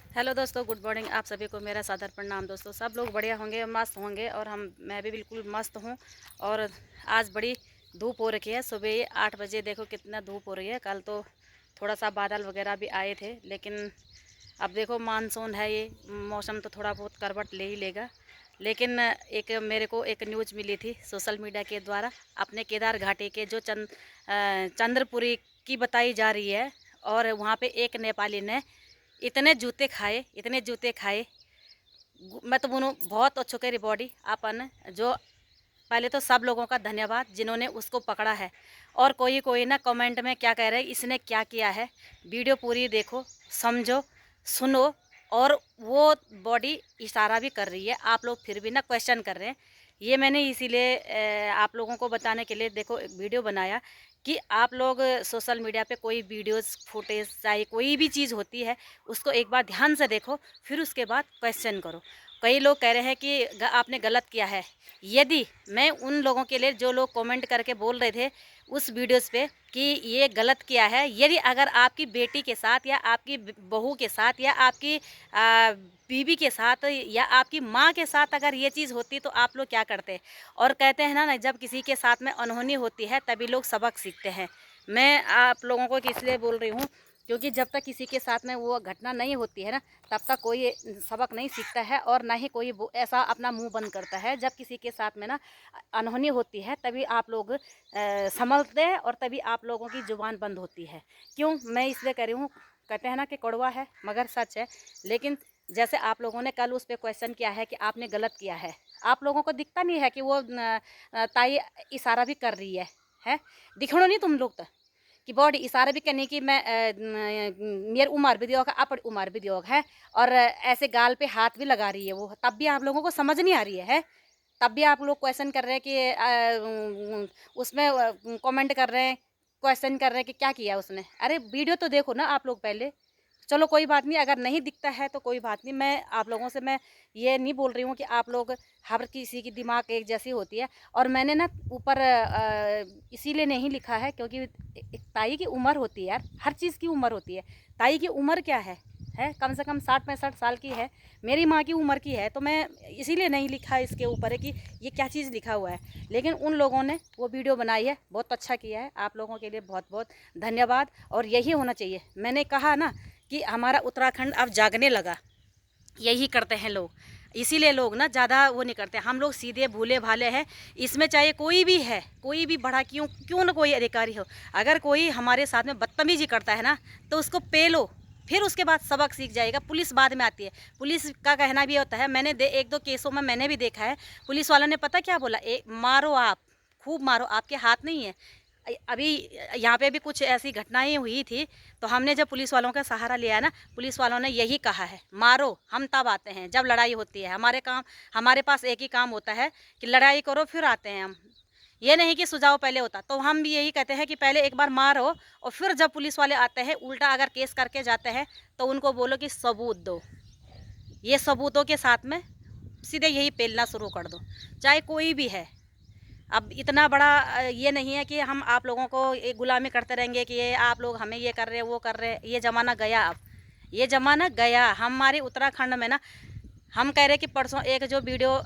Hello दोस्तों, good morning. आप सभी को मेरा सादर प्रणाम। दोस्तों, सब लोग बढ़िया होंगे, मस्त होंगे और मैं भी बिल्कुल मस्त हूँ। और आज बड़ी धूप हो रखी है। सुबह 8 बजे देखो कितना धूप हो रही है। कल तो थोड़ा सा बादल वगैरह भी आए थे, लेकिन अब देखो मानसून है, ये मौसम तो थोड़ा बहुत करवट ले ही लेगा। लेकिन एक मेरे को एक न्यूज़ मिली थी सोशल मीडिया के द्वारा, अपने केदार घाटी के जो चंद्रपुरी की बताई जा रही है। और वहाँ पे एक नेपाली ने इतने जूते खाए, इतने जूते खाए। मैं तो बोलूँ बहुत अच्छो करी बॉडी अपन जो। पहले तो सब लोगों का धन्यवाद जिन्होंने उसको पकड़ा है। और कोई कोई ना कमेंट में क्या कह रहे हैं, इसने क्या किया है। वीडियो पूरी देखो, समझो, सुनो। और वो बॉडी इशारा भी कर रही है, आप लोग फिर भी ना क्वेश्चन कर रहे हैं। ये मैंने इसीलिए आप लोगों को बताने के लिए देखो एक वीडियो बनाया कि आप लोग सोशल मीडिया पे कोई वीडियोस फुटेज चाहे कोई भी चीज़ होती है, उसको एक बार ध्यान से देखो, फिर उसके बाद क्वेश्चन करो। कई लोग कह रहे हैं कि आपने गलत किया है। यदि मैं उन लोगों के लिए जो लोग कमेंट करके बोल रहे थे उस वीडियोस पे कि ये गलत किया है, यदि अगर आपकी बेटी के साथ या आपकी बहू के साथ या आपकी बीवी के साथ या आपकी माँ के साथ अगर ये चीज़ होती तो आप लोग क्या करते। और कहते हैं ना, जब किसी के साथ में अनहोनी होती है तभी लोग सबक सीखते हैं। मैं आप लोगों को इसलिए बोल रही हूँ क्योंकि जब तक किसी के साथ में वो घटना नहीं होती है ना, तब तक कोई सबक नहीं सीखता है और ना ही कोई ऐसा अपना मुंह बंद करता है। जब किसी के साथ में ना अनहोनी होती है तभी आप लोग संभलते हैं और तभी आप लोगों की जुबान बंद होती है। क्यों मैं इसलिए कह रही हूँ, कहते हैं ना कि कड़वा है मगर सच है। लेकिन जैसे आप लोगों ने कल उस पर क्वेश्चन किया है कि आपने गलत किया है, आप लोगों को दिखता नहीं है कि वो ताई इशारा भी कर रही है। दिखणो नहीं तुम लोग तो कि बॉडी इशारा भी करने की मैं मेरी उम्र भी दियोग है, अपनी उम्र भी दियोग है। और ऐसे गाल पे हाथ भी लगा रही है वो, तब भी आप लोगों को समझ नहीं आ रही है। तब भी आप लोग क्वेश्चन कर रहे हैं कि उसमें कमेंट कर रहे हैं, क्वेश्चन कर रहे हैं कि क्या किया उसने। अरे वीडियो तो देखो ना आप लोग पहले। चलो कोई बात नहीं, अगर नहीं दिखता है तो कोई बात नहीं। मैं आप लोगों से मैं ये नहीं बोल रही हूँ कि आप लोग हर किसी की दिमाग एक जैसी होती है। और मैंने ना ऊपर इसीलिए नहीं लिखा है क्योंकि एक ताई की उम्र होती है यार, हर चीज़ की उम्र होती है। ताई की उम्र क्या है कम से कम 60-65 साल की है। मेरी माँ की उम्र की है, तो मैं इसीलिए नहीं लिखा इसके ऊपर है कि ये क्या चीज़ लिखा हुआ है। लेकिन उन लोगों ने वो वीडियो बनाई है, बहुत अच्छा किया है। आप लोगों के लिए बहुत बहुत धन्यवाद। और यही होना चाहिए। मैंने कहा ना कि हमारा उत्तराखंड अब जागने लगा। यही करते हैं लोग, इसीलिए लोग ना ज़्यादा वो नहीं करते। हम लोग सीधे भूले भाले हैं। इसमें चाहे कोई भी है, कोई भी बड़ा क्यों क्यों ना कोई अधिकारी हो, अगर कोई हमारे साथ में बदतमीजी करता है ना तो उसको पेलो, फिर उसके बाद सबक सीख जाएगा। पुलिस बाद में आती है। पुलिस का कहना भी होता है, मैंने एक दो केसों में मैंने भी देखा है, पुलिस वालों ने पता क्या बोला, मारो, आप खूब मारो, आपके हाथ नहीं है। अभी यहाँ पे भी कुछ ऐसी घटनाएं हुई थी, तो हमने जब पुलिस वालों का सहारा लिया ना, पुलिस वालों ने यही कहा है, मारो, हम तब आते हैं जब लड़ाई होती है। हमारे पास एक ही काम होता है कि लड़ाई करो फिर आते हैं हम। ये नहीं कि सुझाव पहले होता। तो हम भी यही कहते हैं कि पहले एक बार मारो और फिर जब पुलिस वाले आते हैं उल्टा अगर केस करके जाते हैं तो उनको बोलो कि सबूत दो। ये सबूतों के साथ में सीधे यही पेलना शुरू कर दो, चाहे कोई भी है। अब इतना बड़ा ये नहीं है कि हम आप लोगों को एक गुलामी करते रहेंगे कि ये आप लोग हमें ये कर रहे हैं वो कर रहे हैं। ये ज़माना गया, अब ये ज़माना गया। हमारे उत्तराखंड में ना, हम कह रहे कि परसों एक जो वीडियो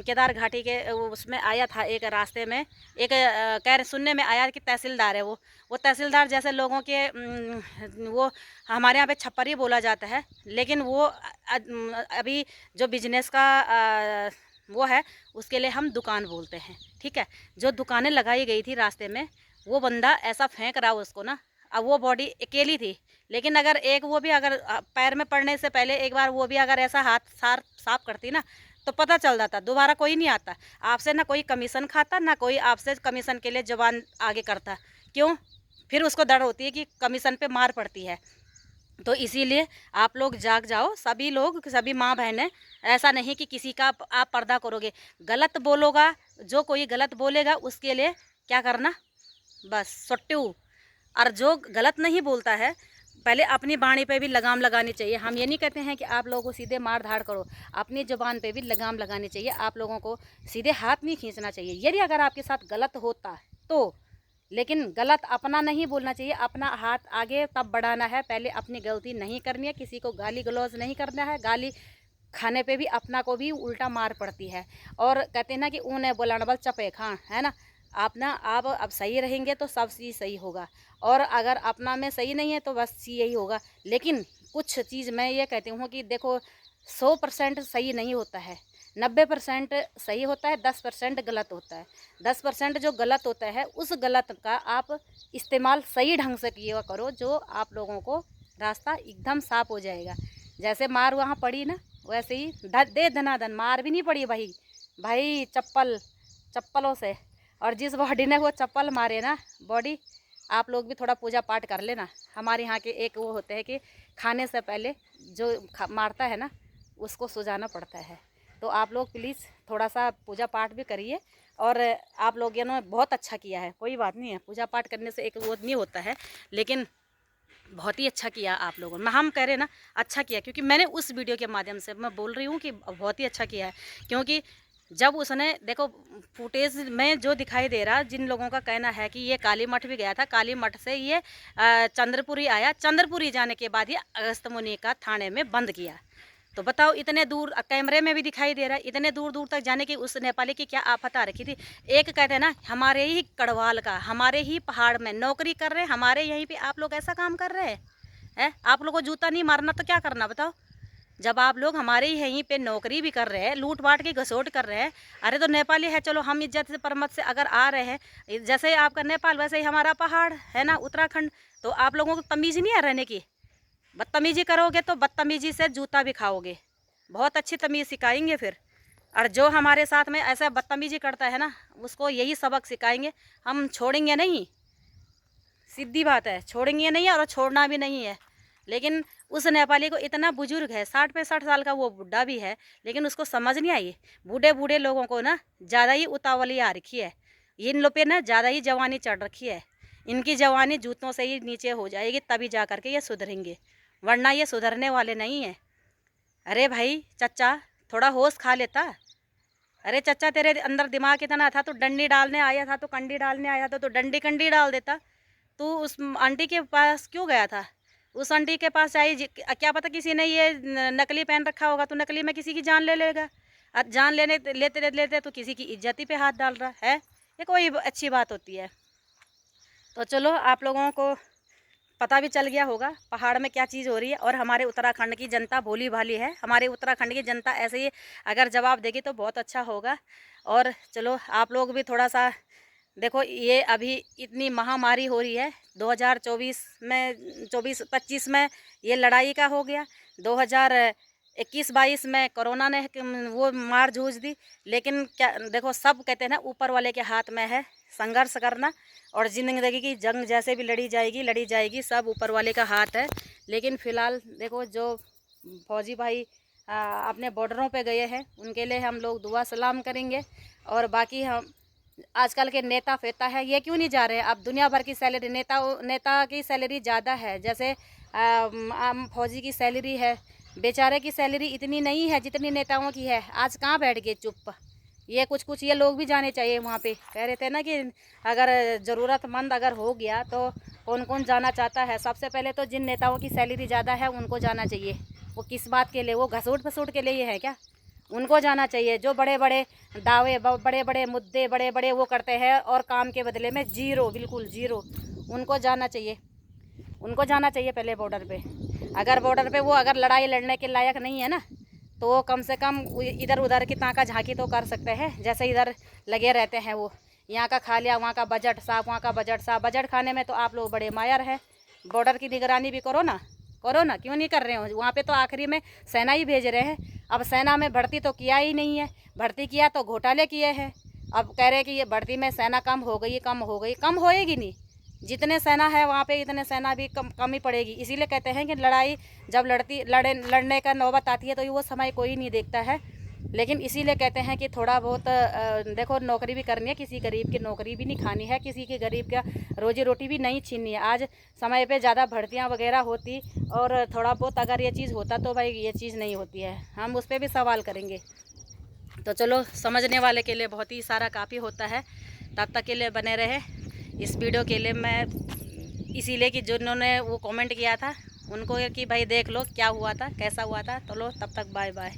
केदार घाटी के उसमें आया था, एक रास्ते में एक कह रहे सुनने में आया कि तहसीलदार है वो तहसीलदार जैसे लोगों के वो हमारे यहाँ पे छप्परी बोला जाता है। लेकिन वो अभी जो बिजनेस का वो है, उसके लिए हम दुकान बोलते हैं, ठीक है। जो दुकानें लगाई गई थी रास्ते में, वो बंदा ऐसा फेंक रहा उसको ना। अब वो बॉडी अकेली थी, लेकिन अगर एक वो भी अगर पैर में पड़ने से पहले एक बार वो भी अगर ऐसा हाथ साफ करती ना तो पता चल जाता। दोबारा कोई नहीं आता आपसे, ना कोई कमीशन खाता, ना कोई आपसे कमीशन के लिए जवान आगे करता। क्यों? फिर उसको डर होती है कि कमीशन पे मार पड़ती है। तो इसीलिए आप लोग जाग जाओ, सभी लोग, सभी माँ बहनें। ऐसा नहीं कि किसी का आप पर्दा करोगे। गलत बोलोगा, जो कोई गलत बोलेगा उसके लिए क्या करना, बस सट्टू। और जो गलत नहीं बोलता है, पहले अपनी बाणी पे भी लगाम लगानी चाहिए। हम ये नहीं कहते हैं कि आप लोगों को सीधे मार धाड़ करो, अपनी ज़ुबान पे भी लगाम लगानी चाहिए। आप लोगों को सीधे हाथ नहीं खींचना चाहिए। यदि अगर आपके साथ गलत होता तो लेकिन गलत अपना नहीं बोलना चाहिए, अपना हाथ आगे तब बढ़ाना है, पहले अपनी गलती नहीं करनी है, किसी को गाली गलौज नहीं करना है। गाली खाने पे भी अपना को भी उल्टा मार पड़ती है। और कहते हैं ना कि ऊने बोलाना बल चपे खां, है ना। आप अब सही रहेंगे तो सब चीज़ सही होगा, और अगर अपना में सही नहीं है तो बस यही होगा। लेकिन कुछ चीज़ मैं ये कहती हूँ कि देखो 100% सही नहीं होता है, 90% सही होता है, 10% गलत होता है। 10% जो गलत होता है उस गलत का आप इस्तेमाल सही ढंग से किया करो, जो आप लोगों को रास्ता एकदम साफ हो जाएगा। जैसे मार वहाँ पड़ी ना, वैसे ही दे धनाधन मार भी नहीं पड़ी भाई, भाई चप्पलों से। और जिस बॉडी ने वो चप्पल मारे ना बॉडी, आप लोग भी थोड़ा पूजा पाठ कर लेना। हमारे यहाँ के एक वो होते हैं कि खाने से पहले जो मारता है ना उसको सुझाना पड़ता है। तो आप लोग प्लीज़ थोड़ा सा पूजा पाठ भी करिए। और आप लोगों ने बहुत अच्छा किया है, कोई बात नहीं है, पूजा पाठ करने से एक वो नहीं होता है, लेकिन बहुत ही अच्छा किया आप लोगों ने। हम कह रहे हैं ना अच्छा किया, क्योंकि मैंने उस वीडियो के माध्यम से मैं बोल रही हूँ कि बहुत ही अच्छा किया है। क्योंकि जब उसने देखो फुटेज में जो दिखाई दे रहा, जिन लोगों का कहना है कि ये काली मठ भी गया था, काली मठ से ये चंद्रपुरी आया, चंद्रपुरी जाने के बाद ये अगस्त मुनि का थाने में बंद किया। तो बताओ, इतने दूर कैमरे में भी दिखाई दे रहा है, इतने दूर दूर तक जाने की उस नेपाली की क्या आफत आ रखी थी। एक कहते हैं ना हमारे ही कड़वाल का, हमारे ही पहाड़ में नौकरी कर रहे हैं, हमारे यहीं पे आप लोग ऐसा काम कर रहे हैं। आप लोगों को जूता नहीं मारना तो क्या करना बताओ। जब आप लोग हमारे ही यहीं पे नौकरी भी कर रहे हैं, लूट बांट की घसोट कर रहे हैं। अरे तो नेपाली है, चलो हम इज्जत से परमत से अगर आ रहे हैं, जैसे आपका नेपाल वैसे ही हमारा पहाड़ है ना, उत्तराखंड। तो आप लोगों को तमीज़ नहीं है रहने की। बदतमीजी करोगे तो बदतमीजी से जूता भी खाओगे। बहुत अच्छी तमीज़ सिखाएंगे फिर। और जो हमारे साथ में ऐसा बदतमीजी करता है ना, उसको यही सबक सिखाएंगे, हम छोड़ेंगे नहीं। सीधी बात है, छोड़ेंगे नहीं और छोड़ना भी नहीं है। लेकिन उस नेपाली को इतना बुजुर्ग है, 60-65 साल का वो बुढ़ा भी है, लेकिन उसको समझ नहीं आई। बूढ़े बूढ़े लोगों को ना ज़्यादा ही उतावली आ रखी है, इन लोग पे ना ज़्यादा ही जवानी चढ़ रखी है। इनकी जवानी जूतों से ही नीचे हो जाएगी, तभी जा कर के ये सुधरेंगे, वरना ये सुधरने वाले नहीं हैं। अरे भाई चच्चा, थोड़ा होश खा लेता। अरे चच्चा, तेरे अंदर दिमाग इतना था, तो डंडी डालने आया था, तो कंडी डालने आया था, तो डंडी कंडी डाल देता। तू उस आंटी के पास क्यों गया था? उस आंटी के पास आई, क्या पता किसी ने ये नकली पहन रखा होगा, तो नकली में किसी की जान ले लेगा। जान लेते लेते तो किसी की इज्जत ही पे हाथ डाल रहा है। ये कोई अच्छी बात होती है? तो चलो, आप लोगों को पता भी चल गया होगा पहाड़ में क्या चीज़ हो रही है। और हमारे उत्तराखंड की जनता भोली भाली है, हमारे उत्तराखंड की जनता ऐसे ही अगर जवाब देगी तो बहुत अच्छा होगा। और चलो, आप लोग भी थोड़ा सा देखो, ये अभी इतनी महामारी हो रही है, 2024 में 24-25 में ये लड़ाई का हो गया, 2021-22 में कोरोना ने वो मार जूझ दी। लेकिन क्या देखो, सब कहते हैं ना ऊपर वाले के हाथ में है संघर्ष करना, और ज़िंदगी की जंग जैसे भी लड़ी जाएगी, सब ऊपर वाले का हाथ है। लेकिन फ़िलहाल देखो, जो फौजी भाई अपने बॉर्डरों पे गए हैं, उनके लिए हम लोग दुआ सलाम करेंगे। और बाकी हम आजकल के नेता फेता है, ये क्यों नहीं जा रहे हैं? अब दुनिया भर की सैलरी, नेता की सैलरी ज़्यादा है, जैसे आम फौजी की सैलरी है, बेचारे की सैलरी इतनी नहीं है जितनी नेताओं की है। आज कहाँ बैठ गए चुप? ये कुछ ये लोग भी जाने चाहिए वहाँ पे। कह रहे थे ना कि अगर ज़रूरतमंद अगर हो गया तो कौन कौन जाना चाहता है। सबसे पहले तो जिन नेताओं की सैलरी ज़्यादा है उनको जाना चाहिए। वो किस बात के लिए? वो घसूट फसूट के लिए ही है क्या? उनको जाना चाहिए। जो बड़े बड़े दावे, बड़े बड़े मुद्दे, बड़े बड़े वो करते हैं और काम के बदले में ज़ीरो, बिल्कुल ज़ीरो, उनको जाना चाहिए। उनको जाना चाहिए पहले बॉर्डर पे। अगर बॉर्डर पे वो अगर लड़ाई लड़ने के लायक नहीं है ना, तो वो कम से कम इधर उधर की ताका झांकी तो कर सकते हैं। जैसे इधर लगे रहते हैं, वो यहाँ का खा लिया, वहाँ का बजट साफ, वहाँ का बजट साफ। बजट खाने में तो आप लोग बड़े मायर हैं। बॉर्डर की निगरानी भी करो ना, क्यों नहीं कर रहे हो? वहाँ पे तो आखिरी में सेना ही भेज रहे हैं। अब सेना में भर्ती तो किया ही नहीं है, भर्ती किया तो घोटाले किए हैं। अब कह रहे हैं कि ये भर्ती में सेना कम हो गई, कम होएगी नहीं। जितने सेना है वहाँ पे इतने सेना भी कम ही पड़ेगी। इसीलिए कहते हैं कि लड़ाई जब लड़ने का नौबत आती है तो वो समय कोई नहीं देखता है। लेकिन इसीलिए कहते हैं कि थोड़ा बहुत देखो, नौकरी भी करनी है, किसी गरीब की नौकरी भी नहीं खानी है, किसी के गरीब का रोजी रोटी भी नहीं छीननी है। आज समय पे ज़्यादा भर्तियाँ वगैरह होती और थोड़ा बहुत अगर ये चीज़ होता तो भाई ये चीज़ नहीं होती है। हम उस पर भी सवाल करेंगे। तो चलो, समझने वाले के लिए बहुत ही सारा काफ़ी होता है। तब तक के लिए बने रहे। इस वीडियो के लिए मैं इसीलिए कि जिन्होंने वो कमेंट किया था उनको कि भाई देख लो क्या हुआ था, कैसा हुआ था। तो लो, तब तक बाय बाय।